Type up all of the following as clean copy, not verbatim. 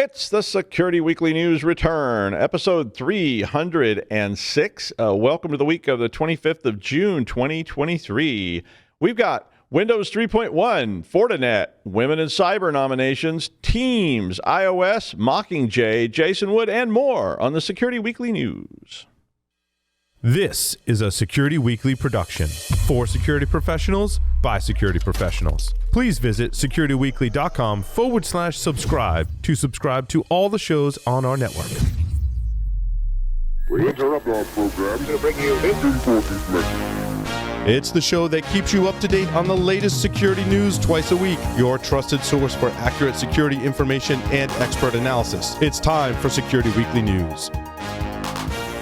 It's the Security Weekly News return, episode 306. Welcome to the week of the 25th of June, 2023. We've got Windows 3.1, Fortinet, Women in Cyber nominations, Teams, iOS, Mockingjay, Jason Wood, and more on the Security Weekly News. This is a Security Weekly production for security professionals by security professionals. Please visit securityweekly.com/subscribe to subscribe to all the shows on our network. We interrupt our program to bring you this important message. It's the show that keeps you up to date on the latest security news twice a week. Your trusted source for accurate security information and expert analysis. It's time for Security Weekly News.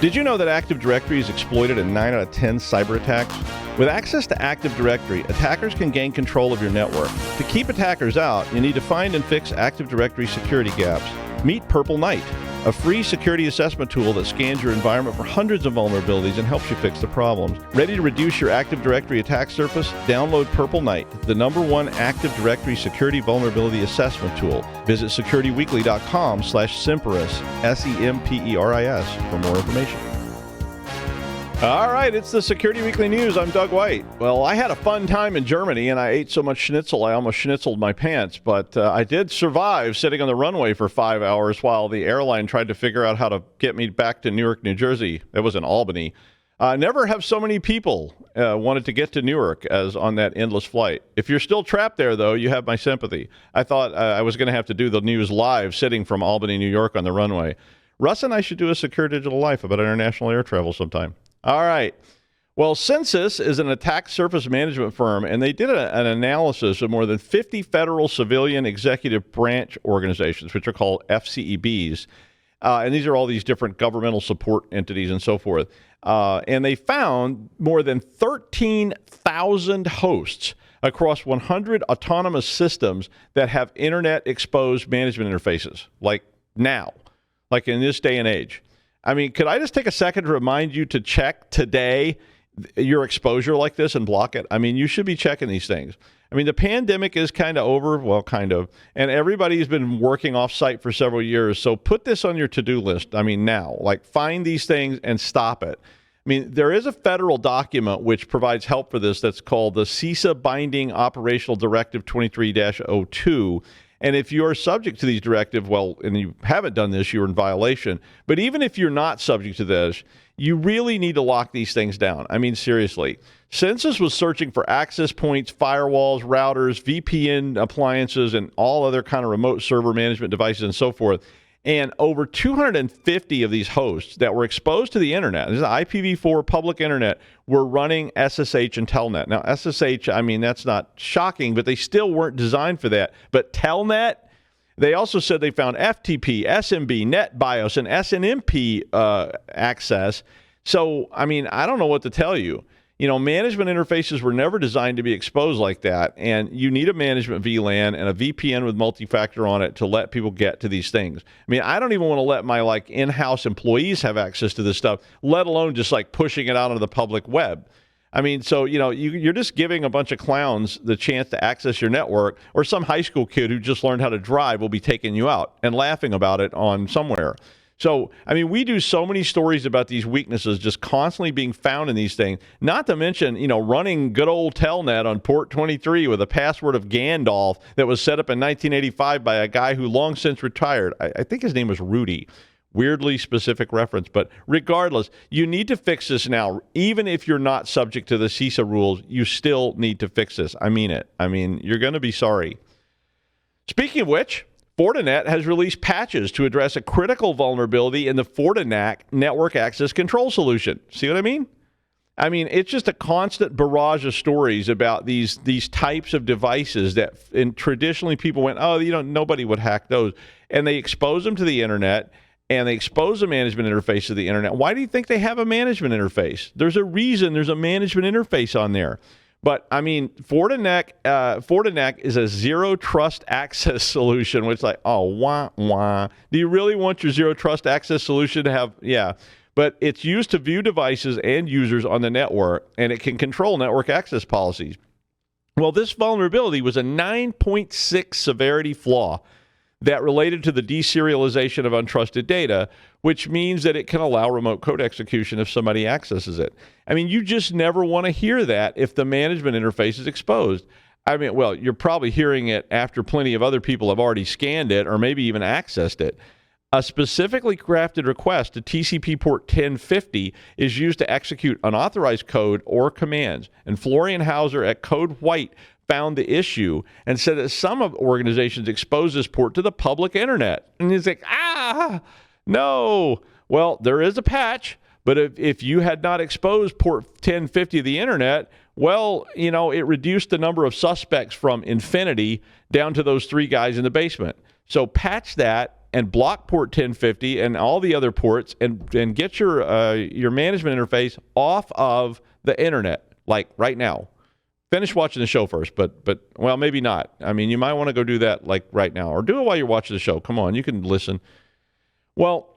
Did you know that Active Directory is exploited in 9 out of 10 cyber attacks? With access to Active Directory, attackers can gain control of your network. To keep attackers out, you need to find and fix Active Directory security gaps. Meet Purple Knight, a free security assessment tool that scans your environment for hundreds of vulnerabilities and helps you fix the problems. Ready to reduce your Active Directory attack surface? Download Purple Knight, the #1 Active Directory security vulnerability assessment tool. Visit securityweekly.com/Semperis, SEMPERIS, for more information. All right, it's the Security Weekly News. I'm Doug White. Well, I had a fun time in Germany, and I ate so much schnitzel I almost schnitzeled my pants, but I did survive sitting on the runway for 5 hours while the airline tried to figure out how to get me back to Newark, New Jersey. That was in Albany. Never have so many people wanted to get to Newark as on that endless flight. If you're still trapped there, though, you have my sympathy. I thought I was going to have to do the news live sitting from Albany, New York on the runway. Russ and I should do a Secure Digital Life about international air travel sometime. All right. Well, Census is an attack surface management firm, and they did an analysis of more than 50 federal civilian executive branch organizations, which are called FCEBs. And these are all these different governmental support entities and so forth. And they found more than 13,000 hosts across 100 autonomous systems that have internet-exposed management interfaces, like now, like in this day and age. I mean, could I just take a second to remind you to check today your exposure like this and block it? I mean, you should be checking these things. I mean, the pandemic is kind of over, well, kind of, and everybody's been working off-site for several years, so put this on your to-do list, I mean, now. Like, find these things and stop it. I mean, there is a federal document which provides help for this that's called the CISA Binding Operational Directive 23-02, and if you are subject to these directives, well, and you haven't done this, you're in violation. But even if you're not subject to this, you really need to lock these things down. I mean, seriously. Census was searching for access points, firewalls, routers, VPN appliances, and all other kind of remote server management devices and so forth. And over 250 of these hosts that were exposed to the internet, this is IPv4 public internet, were running SSH and Telnet. Now, SSH, I mean, that's not shocking, but they still weren't designed for that. But Telnet, they also said they found FTP, SMB, NetBIOS, and SNMP access. So, I mean, I don't know what to tell you. You know, management interfaces were never designed to be exposed like that, and you need a management VLAN and a VPN with multi-factor on it to let people get to these things. I mean, I don't even want to let my, like, in-house employees have access to this stuff, let alone just, like, pushing it out onto the public web. I mean, so, you know, you're just giving a bunch of clowns the chance to access your network, or some high school kid who just learned how to drive will be taking you out and laughing about it on somewhere. So, I mean, we do so many stories about these weaknesses just constantly being found in these things, not to mention, you know, running good old Telnet on port 23 with a password of Gandalf that was set up in 1985 by a guy who long since retired. I think his name was Rudy. Weirdly specific reference. But regardless, you need to fix this now. Even if you're not subject to the CISA rules, you still need to fix this. I mean it. I mean, you're going to be sorry. Speaking of which, Fortinet has released patches to address a critical vulnerability in the Fortinet network access control solution. See what I mean? I mean, it's just a constant barrage of stories about these types of devices that traditionally people went, oh, you know, nobody would hack those. And they expose them to the internet, and they expose the management interface to the internet. Why do you think they have a management interface? There's a reason there's a management interface on there. But, I mean, Fortinet is a zero trust access solution, which is like, oh, wah, wah. Do you really want your zero trust access solution to have, yeah. But it's used to view devices and users on the network, and it can control network access policies. Well, this vulnerability was a 9.6 severity flaw that related to the deserialization of untrusted data, which means that it can allow remote code execution if somebody accesses it. I mean, you just never want to hear that if the management interface is exposed. I mean, well, you're probably hearing it after plenty of other people have already scanned it or maybe even accessed it. A specifically crafted request to TCP port 1050 is used to execute unauthorized code or commands. And Florian Hauser at Code White found the issue and said that some of organizations expose this port to the public internet. And he's like, no. Well, there is a patch, but if you had not exposed port 1050 to the internet, well, you know, it reduced the number of suspects from infinity down to those 3 guys in the basement. So patch that and block port 1050 and all the other ports and get your management interface off of the internet, like right now. Finish watching the show first, but well, maybe not. I mean, you might want to go do that like right now, or do it while you're watching the show. Come on, you can listen. Well,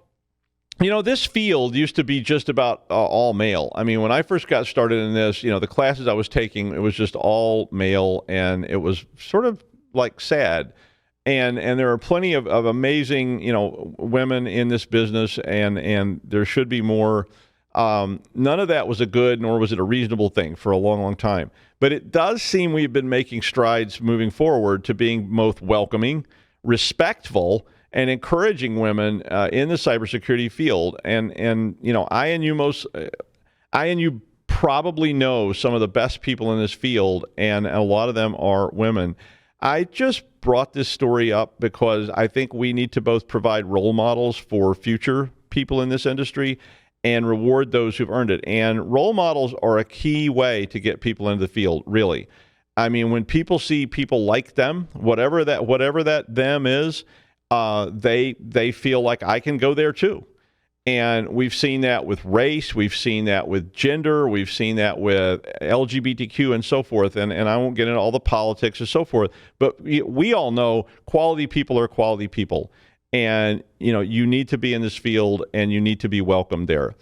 you know, this field used to be just about all male. I mean, when I first got started in this, you know, the classes I was taking, it was just all male, and it was sort of like sad. And there are plenty of amazing, you know, women in this business, and there should be more. None of that was a good, nor was it a reasonable thing for a long, long time. But it does seem we've been making strides moving forward to being both welcoming, respectful, and encouraging women in the cybersecurity field. And you know, I and you probably know some of the best people in this field, and a lot of them are women. I just brought this story up because I think we need to both provide role models for future people in this industry and reward those who've earned it. And role models are a key way to get people into the field, really. I mean, when people see people like them, whatever that them is, they feel like I can go there too. And we've seen that with race, we've seen that with gender, we've seen that with LGBTQ and so forth. And I won't get into all the politics and so forth, but we all know quality people are quality people. And, you know, you need to be in this field and you need to be welcomed there.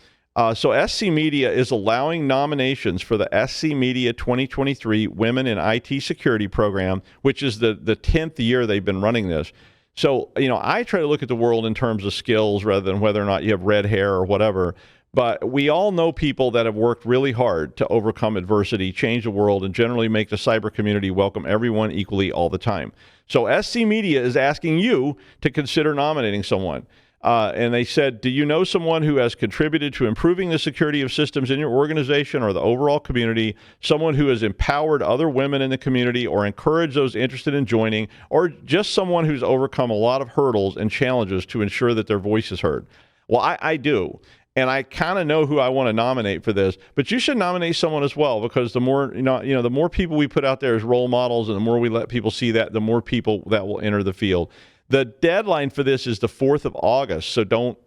So SC Media is allowing nominations for the SC Media 2023 Women in IT Security Program, which is the 10th year they've been running this. So, you know, I try to look at the world in terms of skills rather than whether or not you have red hair or whatever. But we all know people that have worked really hard to overcome adversity, change the world, and generally make the cyber community welcome everyone equally all the time. So SC Media is asking you to consider nominating someone. And they said, do you know someone who has contributed to improving the security of systems in your organization or the overall community, someone who has empowered other women in the community or encouraged those interested in joining, or just someone who's overcome a lot of hurdles and challenges to ensure that their voice is heard? Well, I do. And I kind of know who I want to nominate for this, but you should nominate someone as well, because the more, the more people we put out there as role models, and the more we let people see that, the more people that will enter the field. The deadline for this is the 4th of August, so don't,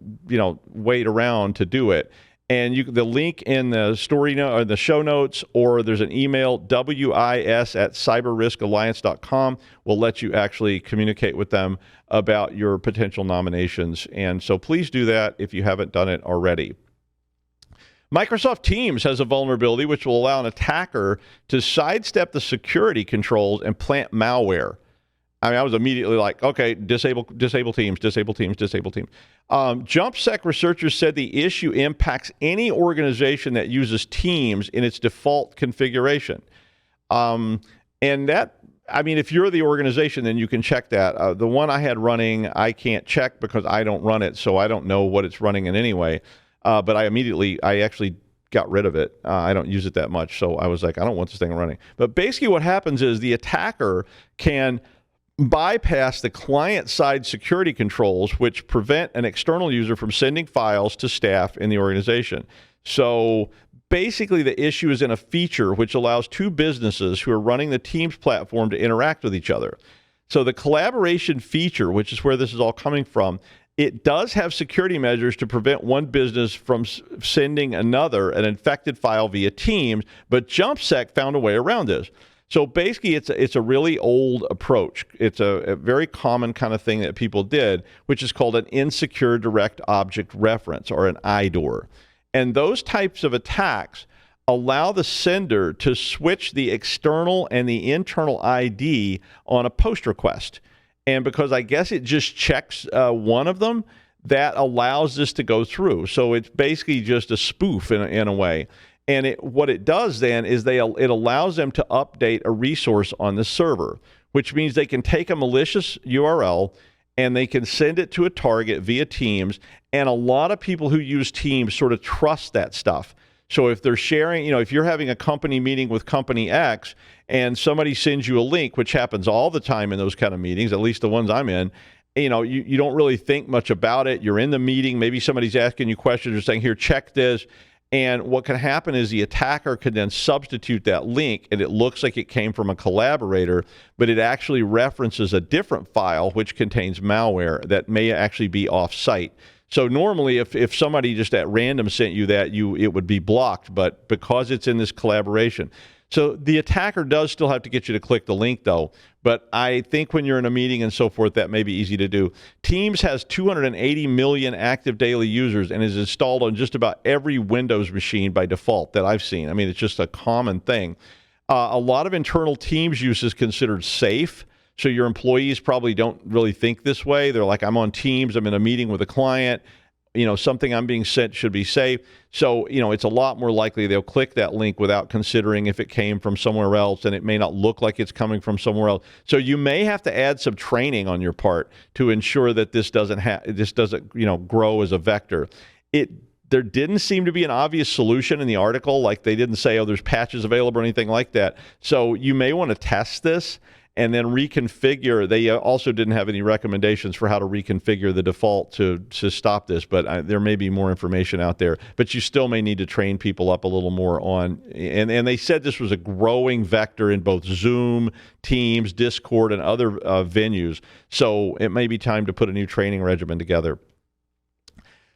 wait around to do it. And the link in the story note or the show notes, or there's an email, wis@cyberriskalliance.com, will let you actually communicate with them about your potential nominations. And so please do that if you haven't done it already. Microsoft Teams has a vulnerability which will allow an attacker to sidestep the security controls and plant malware. I mean, I was immediately like, okay, disable Teams. JumpSec researchers said the issue impacts any organization that uses Teams in its default configuration. And that, I mean, if you're the organization, then you can check that. The one I had running, I can't check because I don't run it, so I don't know what it's running in anyway. But I actually got rid of it. I don't use it that much, so I was like, I don't want this thing running. But basically what happens is the attacker can bypass the client-side security controls, which prevent an external user from sending files to staff in the organization. So basically the issue is in a feature which allows two businesses who are running the Teams platform to interact with each other. So the collaboration feature, which is where this is all coming from, it does have security measures to prevent one business from sending another an infected file via Teams, but JumpSec found a way around this. So basically, it's a really old approach. It's a very common kind of thing that people did, which is called an insecure direct object reference, or an IDOR. And those types of attacks allow the sender to switch the external and the internal ID on a post request. And because I guess it just checks one of them, that allows this to go through. So it's basically just a spoof in a way. And what it does then is it allows them to update a resource on the server, which means they can take a malicious URL and they can send it to a target via Teams. And a lot of people who use Teams sort of trust that stuff. So if they're sharing, if you're having a company meeting with company X and somebody sends you a link, which happens all the time in those kind of meetings, at least the ones I'm in, you don't really think much about it. You're in the meeting. Maybe somebody's asking you questions or saying, here, check this. And what can happen is the attacker can then substitute that link, and it looks like it came from a collaborator, but it actually references a different file which contains malware that may actually be off-site. So normally, if somebody just at random sent you that, it would be blocked, but because it's in this collaboration. So the attacker does still have to get you to click the link, though. But I think when you're in a meeting and so forth, that may be easy to do. Teams has 280 million active daily users and is installed on just about every Windows machine by default that I've seen. I mean, it's just a common thing. A lot of internal Teams use is considered safe. So your employees probably don't really think this way. They're like, I'm on Teams, I'm in a meeting with a client, something I'm being sent should be safe. So, it's a lot more likely they'll click that link without considering if it came from somewhere else, and it may not look like it's coming from somewhere else. So you may have to add some training on your part to ensure that this doesn't grow as a vector. There didn't seem to be an obvious solution in the article. Like they didn't say, there's patches available or anything like that. So you may want to test this and then reconfigure. They also didn't have any recommendations for how to reconfigure the default to stop this, but there may be more information out there. But you still may need to train people up a little more on, and they said this was a growing vector in both Zoom, Teams, Discord, and other venues. So it may be time to put a new training regimen together.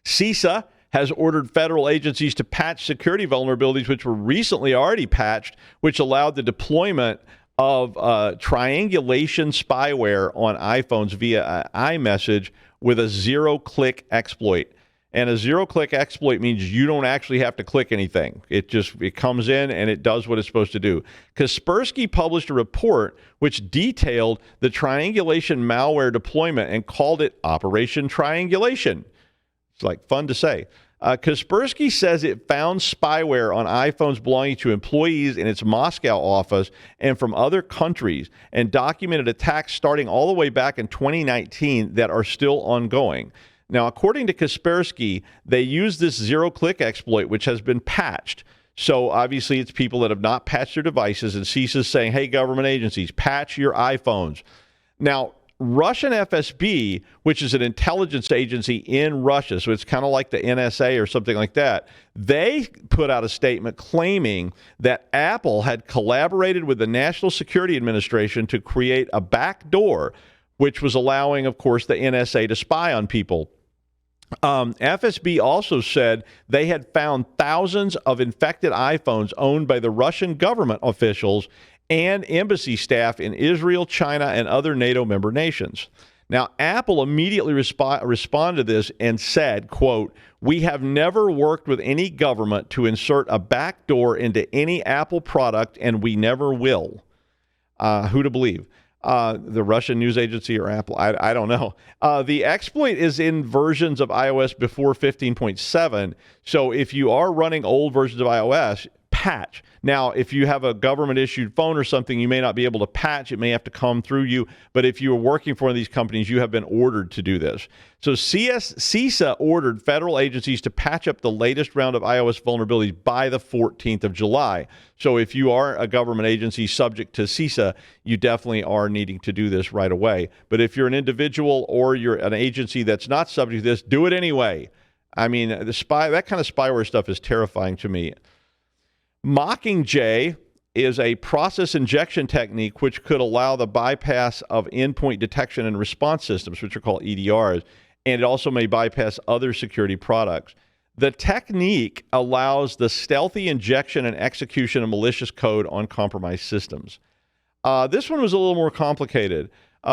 CISA has ordered federal agencies to patch security vulnerabilities, which were recently already patched, which allowed the deployment of triangulation spyware on iPhones via iMessage with a zero-click exploit. And a zero-click exploit means you don't actually have to click anything. It comes in and it does what it's supposed to do. Kaspersky published a report which detailed the triangulation malware deployment and called it Operation Triangulation. It's like fun to say. Kaspersky says it found spyware on iPhones belonging to employees in its Moscow office and from other countries, and documented attacks starting all the way back in 2019 that are still ongoing. Now, according to Kaspersky, they use this zero-click exploit, which has been patched. So obviously it's people that have not patched their devices, and CISA is saying, hey, government agencies, patch your iPhones. Now, Russian FSB, which is an intelligence agency in Russia, so it's kind of like the NSA or something like that, they put out a statement claiming that Apple had collaborated with the National Security Administration to create a backdoor, which was allowing, of course, the NSA to spy on people. FSB also said they had found thousands of infected iPhones owned by the Russian government officials and embassy staff in Israel, China, and other NATO member nations. Now, Apple immediately responded to this and said, quote, "We have never worked with any government to insert a backdoor into any Apple product, and we never will." Who to believe? The Russian news agency or Apple? I don't know. The exploit is in versions of iOS before 15.7. So if you are running old versions of iOS, patch. Now, if you have a government-issued phone or something, you may not be able to patch. It may have to come through you. But if you are working for one of these companies, you have been ordered to do this. So CISA ordered federal agencies to patch up the latest round of iOS vulnerabilities by the 14th of July. So if you are a government agency subject to CISA, you definitely are needing to do this right away. But if you're an individual or you're an agency that's not subject to this, do it anyway. I mean, that kind of spyware stuff is terrifying to me. Mockingjay is a process injection technique which could allow the bypass of endpoint detection and response systems, which are called EDRs, and it also may bypass other security products. The technique allows the stealthy injection and execution of malicious code on compromised systems. This one was a little more complicated.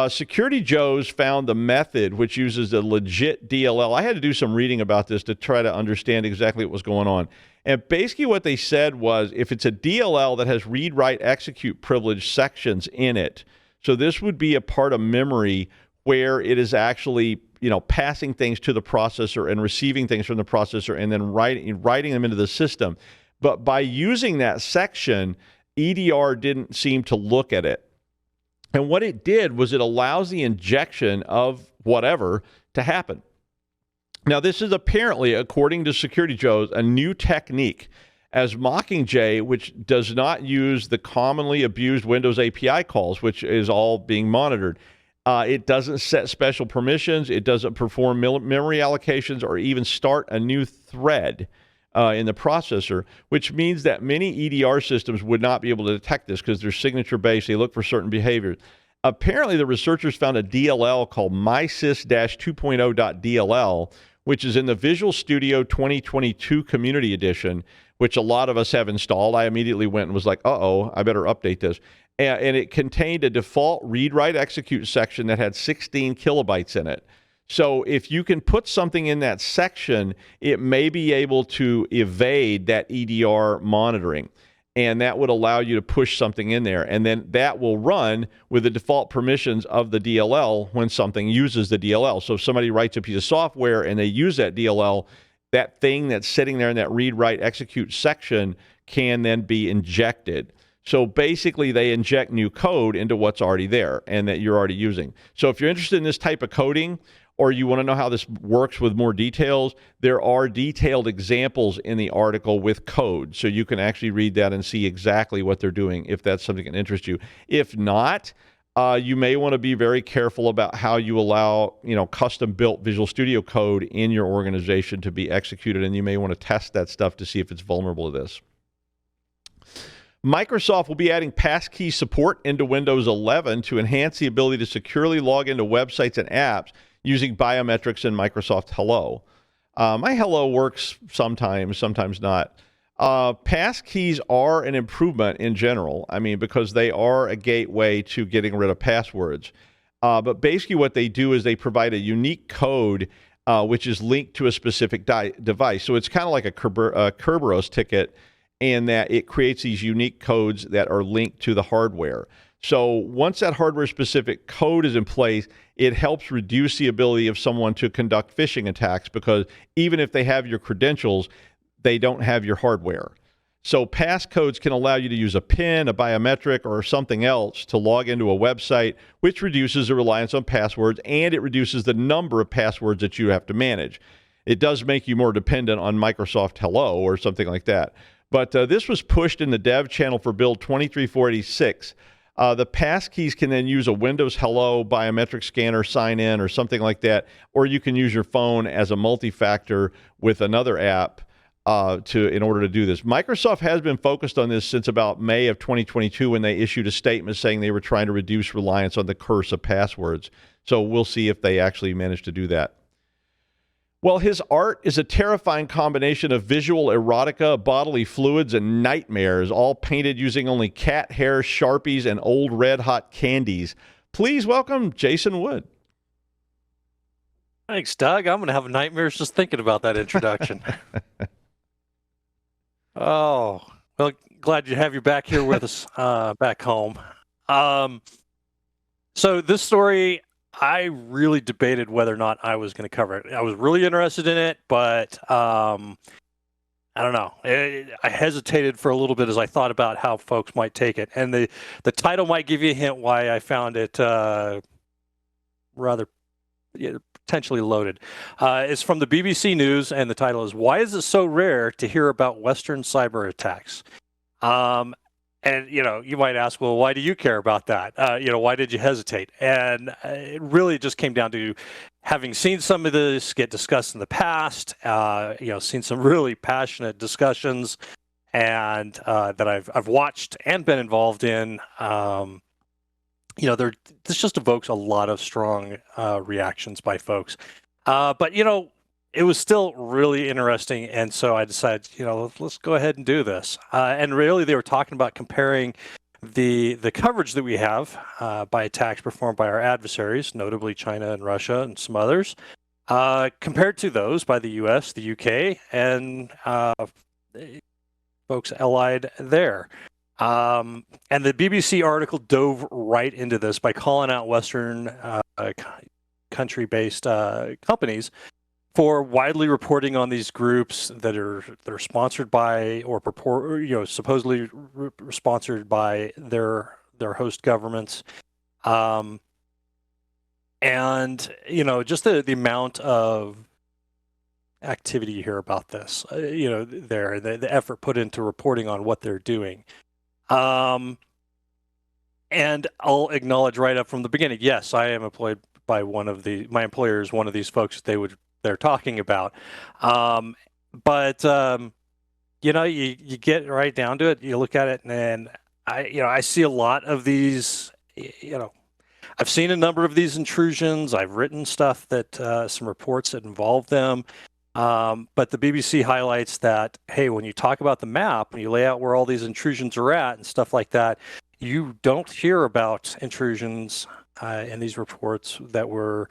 Security Joes found the method which uses a legit DLL. I had to do some reading about this to try to understand exactly what was going on. And basically what they said was if it's a DLL that has read, write, execute privilege sections in it, so this would be a part of memory where it is actually, passing things to the processor and receiving things from the processor and then writing them into the system. But by using that section, EDR didn't seem to look at it. And what it did was it allows the injection of whatever to happen. Now, this is apparently, according to Security Joes, a new technique, as Mockingjay, which does not use the commonly abused Windows API calls, which is all being monitored. It doesn't set special permissions. It doesn't perform memory allocations or even start a new thread in the processor, which means that many EDR systems would not be able to detect this because they're signature-based. They look for certain behaviors. Apparently, the researchers found a DLL called MySys-2.0.DLL, which is in the Visual Studio 2022 Community Edition, which a lot of us have installed. I immediately went and was like, uh-oh, I better update this. And it contained a default read-write-execute section that had 16 kilobytes in it. So if you can put something in that section, it may be able to evade that EDR monitoring. And that would allow you to push something in there. And then that will run with the default permissions of the DLL when something uses the DLL. So if somebody writes a piece of software and they use that DLL, that thing that's sitting there in that read, write, execute section can then be injected. So basically, they inject new code into what's already there and that you're already using. So if you're interested in this type of coding, or you want to know how this works with more details, there are detailed examples in the article with code. So you can actually read that and see exactly what they're doing if that's something that interests you. If not, you may want to be very careful about how you allow, custom-built Visual Studio code in your organization to be executed, and you may want to test that stuff to see if it's vulnerable to this. Microsoft will be adding passkey support into Windows 11 to enhance the ability to securely log into websites and apps using biometrics and Microsoft Hello. My Hello works sometimes not. Passkeys are an improvement in general, because they are a gateway to getting rid of passwords. But basically what they do is they provide a unique code which is linked to a specific device. So it's kind of like a Kerberos ticket, in that it creates these unique codes that are linked to the hardware. So once that hardware-specific code is in place, it helps reduce the ability of someone to conduct phishing attacks, because even if they have your credentials, they don't have your hardware. So passcodes can allow you to use a PIN, a biometric, or something else to log into a website, which reduces the reliance on passwords, and it reduces the number of passwords that you have to manage. It does make you more dependent on Microsoft Hello or something like that. But this was pushed in the dev channel for build 23486. The passkeys can then use a Windows Hello biometric scanner sign in or something like that, or you can use your phone as a multi-factor with another app in order to do this. Microsoft has been focused on this since about May of 2022, when they issued a statement saying they were trying to reduce reliance on the curse of passwords. So we'll see if they actually manage to do that. Well, his art is a terrifying combination of visual erotica, bodily fluids, and nightmares, all painted using only cat hair, Sharpies, and old red-hot candies. Please welcome Jason Wood. Thanks, Doug. I'm going to have nightmares just thinking about that introduction. Oh, well, glad to have you back here with us back home. So this story, I really debated whether or not I was going to cover it. I was really interested in it, but I don't know. I hesitated for a little bit as I thought about how folks might take it. And the title might give you a hint why I found it rather potentially loaded. It's from the BBC News, and the title is, "Why is it so rare to hear about Western cyber attacks?" And, you might ask, well, why do you care about that? Why did you hesitate? And it really just came down to having seen some of this get discussed in the past, seen some really passionate discussions and that I've watched and been involved in. This just evokes a lot of strong reactions by folks. But it was still really interesting, and so I decided, let's go ahead and do this. And really, they were talking about comparing the coverage that we have by attacks performed by our adversaries, notably China and Russia and some others, compared to those by the U.S., the U.K., and folks allied there. And the BBC article dove right into this by calling out Western country-based companies for widely reporting on these groups that are sponsored by or supposedly sponsored by their host governments. And just the amount of activity you hear about this, the effort put into reporting on what they're doing. And I'll acknowledge right up from the beginning, yes, I am employed by my employer is one of these folks they're talking about. But you get right down to it, you look at it, and I see a lot of these, I've seen a number of these intrusions. I've written stuff that some reports that involve them. But the BBC highlights that, hey, when you talk about the map, when you lay out where all these intrusions are at and stuff like that, you don't hear about intrusions in these reports that were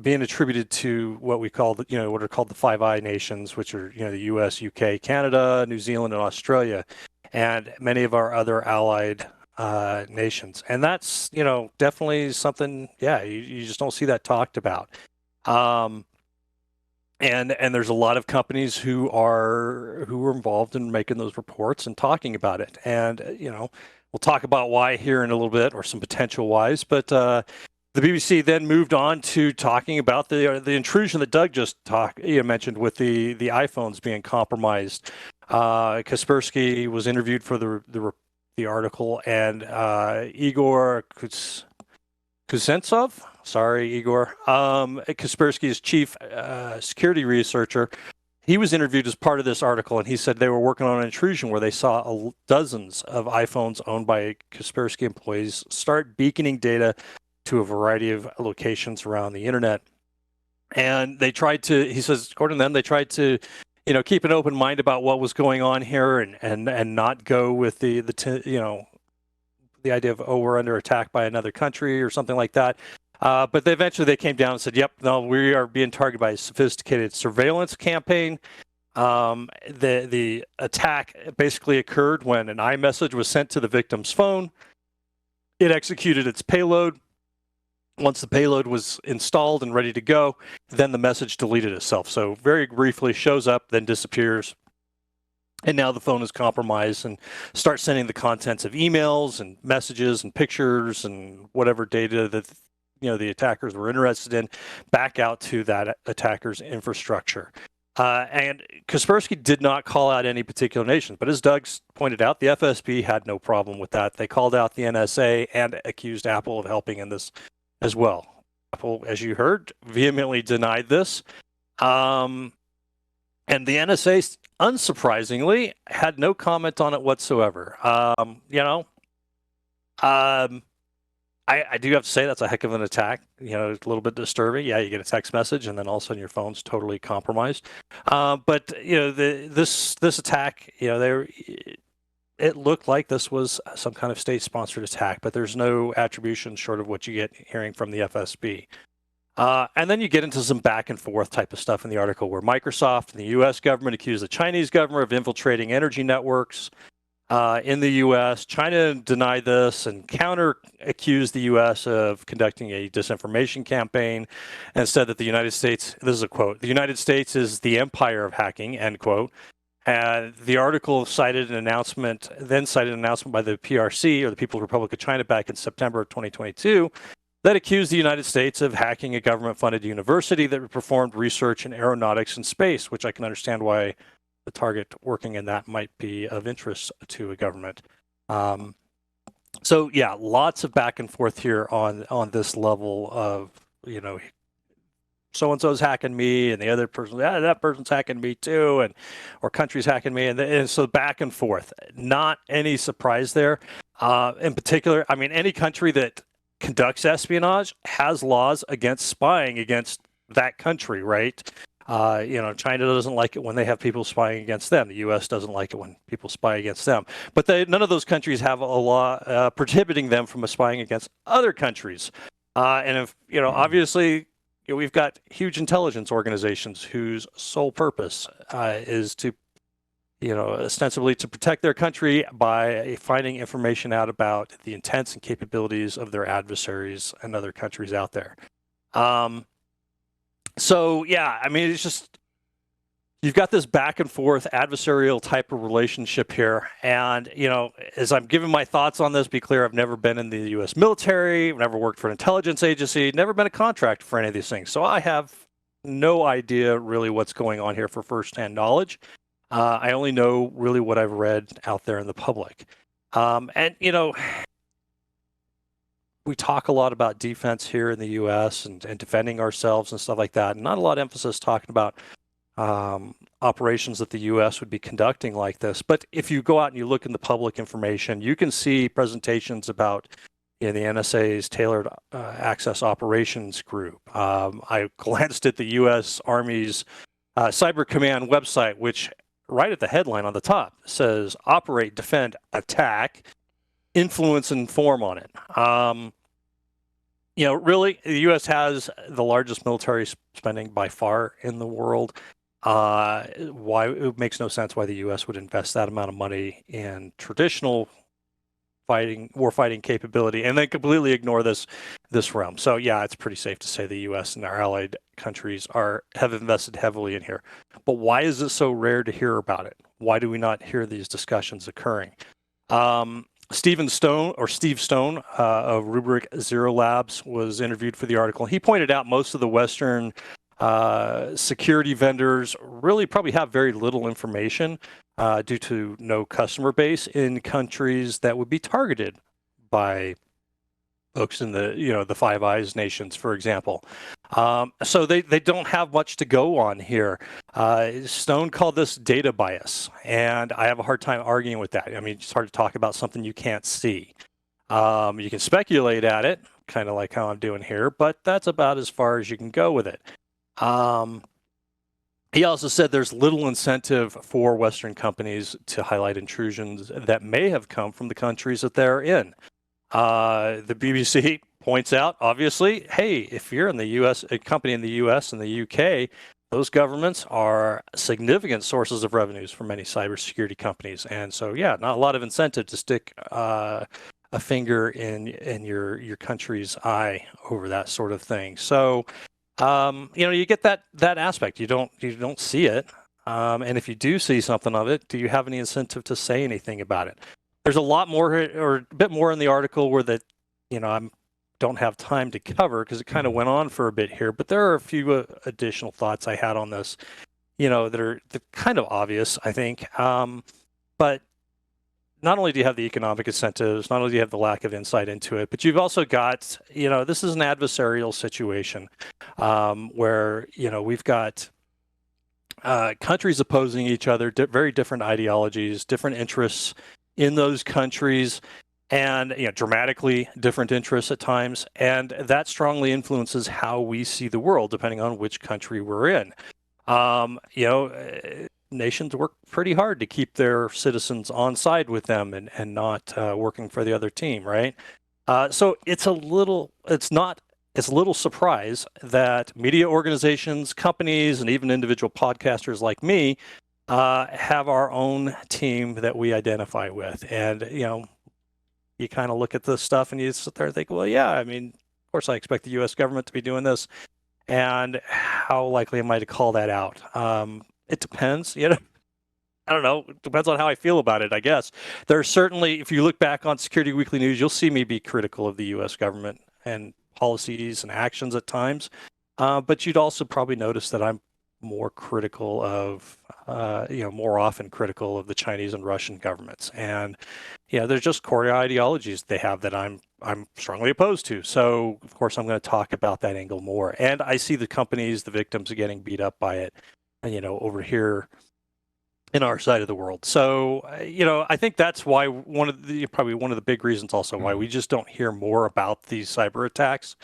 being attributed to what we call what are called the Five Eyes nations, which are the U.S., UK, Canada, New Zealand, and Australia, and many of our other allied nations. And that's definitely something. Yeah, you just don't see that talked about. And there's a lot of companies who are involved in making those reports and talking about it. And we'll talk about why here in a little bit, or some potential whys. But the BBC then moved on to talking about the intrusion that Doug just mentioned with the iPhones being compromised. Kaspersky was interviewed for the article, and Igor Kuznetsov. Sorry, Igor. Kaspersky's chief security researcher. He was interviewed as part of this article, and he said they were working on an intrusion where they saw dozens of iPhones owned by Kaspersky employees start beaconing data to a variety of locations around the internet. And they tried to, he says, according to them, they tried to, keep an open mind about what was going on here, and not go with the idea of, we're under attack by another country or something like that. But eventually they came down and said, yep, no, we are being targeted by a sophisticated surveillance campaign. The attack basically occurred when an iMessage was sent to the victim's phone. It executed its payload. Once the payload was installed and ready to go, then the message deleted itself. So very briefly shows up, then disappears. And now the phone is compromised and starts sending the contents of emails and messages and pictures and whatever data that the attackers were interested in back out to that attacker's infrastructure. And Kaspersky did not call out any particular nation, but as Doug pointed out, the FSB had no problem with that. They called out the NSA and accused Apple of helping in this as well. Apple, as you heard, vehemently denied this. And the NSA, unsurprisingly, had no comment on it whatsoever. I do have to say that's a heck of an attack. It's a little bit disturbing. Yeah, you get a text message, and then all of a sudden your phone's totally compromised. But this attack, it looked like this was some kind of state-sponsored attack, but there's no attribution short of what you get hearing from the FSB. And then you get into some back and forth type of stuff in the article where Microsoft and the U.S. government accused the Chinese government of infiltrating energy networks in the U.S. China denied this and counter-accused the U.S. of conducting a disinformation campaign and said that the United States, this is a quote, "The United States is the empire of hacking," end quote. And the article cited an announcement by the PRC, or the People's Republic of China, back in September of 2022, that accused the United States of hacking a government-funded university that performed research in aeronautics and space, which I can understand why the target working in that might be of interest to a government. So yeah, lots of back and forth here on this level of, so-and-so's hacking me, and the other person, that person's hacking me too, or country's hacking me, and so back and forth. Not any surprise there. In particular, any country that conducts espionage has laws against spying against that country, right? China doesn't like it when they have people spying against them. The U.S. doesn't like it when people spy against them. But none of those countries have a law prohibiting them from spying against other countries. And if, obviously, we've got huge intelligence organizations whose sole purpose is to, ostensibly to protect their country by finding information out about the intents and capabilities of their adversaries and other countries out there. So yeah, I mean, it's just you've got this back and forth adversarial type of relationship here. And, as I'm giving my thoughts on this, be clear, I've never been in the U.S. military, I've never worked for an intelligence agency, never been a contractor for any of these things. So I have no idea really what's going on here for firsthand knowledge. I only know really what I've read out there in the public. And, we talk a lot about defense here in the U.S. and defending ourselves and stuff like that. And not a lot of emphasis talking about operations that the U.S. would be conducting like this. But if you go out and you look in the public information, you can see presentations about the NSA's Tailored Access Operations Group. I glanced at the U.S. Army's Cyber Command website, which right at the headline on the top says operate, defend, attack, influence, and inform on it. Really, the U.S. has the largest military spending by far in the world. Why it makes no sense why the U.S. would invest that amount of money in traditional warfighting capability and then completely ignore this realm. So yeah, it's pretty safe to say the U.S. and our allied countries have invested heavily in here. But why is it so rare to hear about it? Why do we not hear these discussions occurring? Steve Stone of Rubric Zero Labs was interviewed for the article. He pointed out most of the Western security vendors really probably have very little information due to no customer base in countries that would be targeted by folks in the Five Eyes nations, for example. So they don't have much to go on here. Stone called this data bias, and I have a hard time arguing with that. I mean, it's hard to talk about something you can't see. You can speculate at it, kind of like how I'm doing here, but that's about as far as you can go with it. He also said there's little incentive for Western companies to highlight intrusions that may have come from the countries that they're in. The BBC points out, obviously, hey, if you're in the U.S., a company in the U.S. and the U.K., those governments are significant sources of revenues for many cybersecurity companies. And so, yeah, not a lot of incentive to stick a finger in your country's eye over that sort of thing. So, you get that aspect. You don't see it. And if you do see something of it, do you have any incentive to say anything about it? There's a lot more, or a bit more in the article where I don't have time to cover because it kind of went on for a bit here. But there are a few additional thoughts I had on this, that are kind of obvious, I think. But not only do you have the economic incentives, not only do you have the lack of insight into it, but you've also got, this is an adversarial situation where, we've got countries opposing each other, very different ideologies, different interests in those countries, and dramatically different interests at times, and that strongly influences how we see the world depending on which country we're in. Nations work pretty hard to keep their citizens on side with them and not working for the other team, right? So it's a little surprise that media organizations, companies, and even individual podcasters like me have our own team that we identify with. And, you kind of look at this stuff and you sit there and think, well, yeah, I mean, of course I expect the U.S. government to be doing this. And how likely am I to call that out? It depends, I don't know. It depends on how I feel about it, I guess. There's certainly, if you look back on Security Weekly News, you'll see me be critical of the U.S. government and policies and actions at times. But you'd also probably notice that I'm more critical of, more often critical of the Chinese and Russian governments. And, there's just core ideologies they have that I'm strongly opposed to. So, of course, I'm going to talk about that angle more. And I see the companies, the victims are getting beat up by it, over here in our side of the world. So, I think that's why one of the big reasons also why we just don't hear more about these cyber attacks.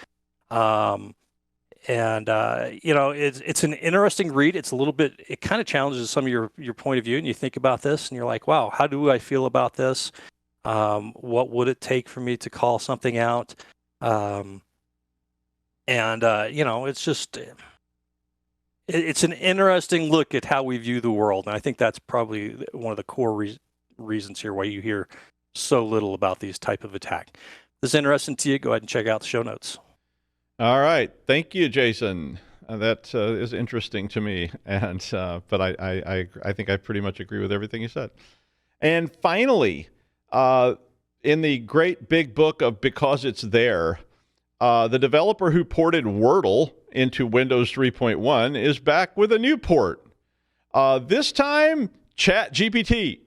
It's an interesting read. It's a little bit, it kind of challenges some of your point of view, and you think about this and you're like, wow, how do I feel about this? What would it take for me to call something out? It's just, it's an interesting look at how we view the world. And I think that's probably one of the core reasons here why you hear so little about these type of attack. If this is interesting to you, go ahead and check out the show notes. All right. Thank you, Jason. That is interesting to me, and but I think I pretty much agree with everything you said. And finally, in the great big book of Because It's There, the developer who ported Wordle into Windows 3.1 is back with a new port. This time, ChatGPT.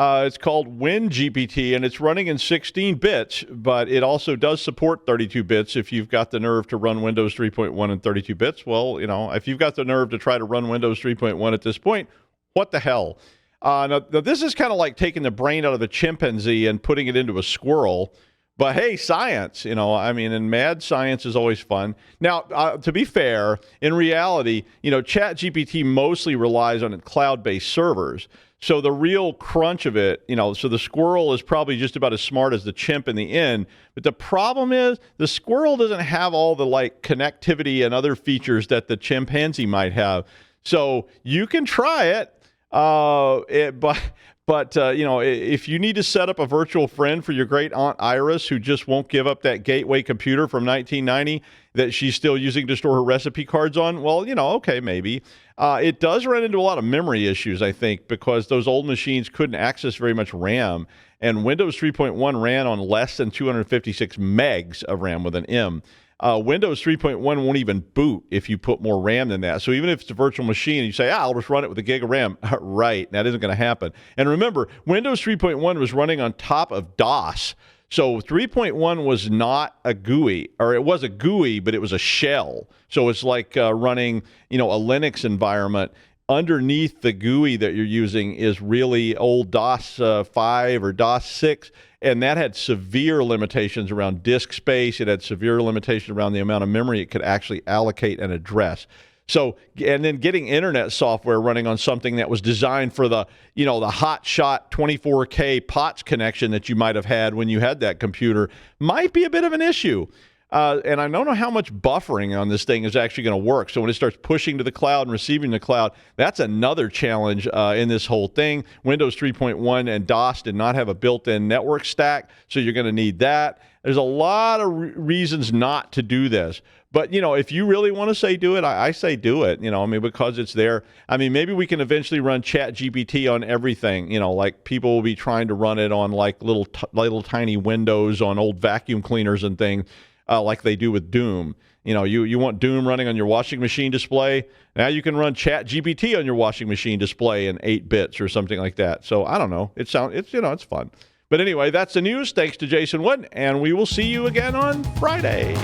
It's called WinGPT, and it's running in 16 bits, but it also does support 32 bits if you've got the nerve to run Windows 3.1 in 32 bits. Well, if you've got the nerve to try to run Windows 3.1 at this point, what the hell? Now, this is kind of like taking the brain out of a chimpanzee and putting it into a squirrel. But hey, science, and mad science is always fun. Now, to be fair, in reality, ChatGPT mostly relies on cloud-based servers. So the real crunch of it, so the squirrel is probably just about as smart as the chimp in the end. But the problem is the squirrel doesn't have all the connectivity and other features that the chimpanzee might have. So you can try it, but if you need to set up a virtual friend for your great aunt Iris, who just won't give up that gateway computer from 1990 that she's still using to store her recipe cards on, well, okay, maybe. It does run into a lot of memory issues, I think, because those old machines couldn't access very much RAM, and Windows 3.1 ran on less than 256 megs of RAM with an M. Windows 3.1 won't even boot if you put more RAM than that. So even if it's a virtual machine and you say, I'll just run it with a gig of RAM, right, that isn't going to happen. And remember, Windows 3.1 was running on top of DOS. So 3.1 was not a GUI, or it was a GUI, but it was a shell. So it's like running, a Linux environment. Underneath the GUI that you're using is really old DOS 5 or DOS 6, and that had severe limitations around disk space. It had severe limitations around the amount of memory it could actually allocate and address. So, and then getting internet software running on something that was designed for the, the hot shot 24K POTS connection that you might have had when you had that computer might be a bit of an issue. And I don't know how much buffering on this thing is actually going to work. So when it starts pushing to the cloud and receiving the cloud, that's another challenge in this whole thing. Windows 3.1 and DOS did not have a built-in network stack, so you're going to need that. There's a lot of reasons not to do this. But, if you really want to say do it, I say do it, because it's there. Maybe we can eventually run ChatGPT on everything, like people will be trying to run it on little tiny windows on old vacuum cleaners and things. Like they do with Doom. You want Doom running on your washing machine display. Now you can run ChatGPT on your washing machine display in 8 bits or something like that. So I don't know. It's fun. But anyway, that's the news. Thanks to Jason Wood, and we will see you again on Friday.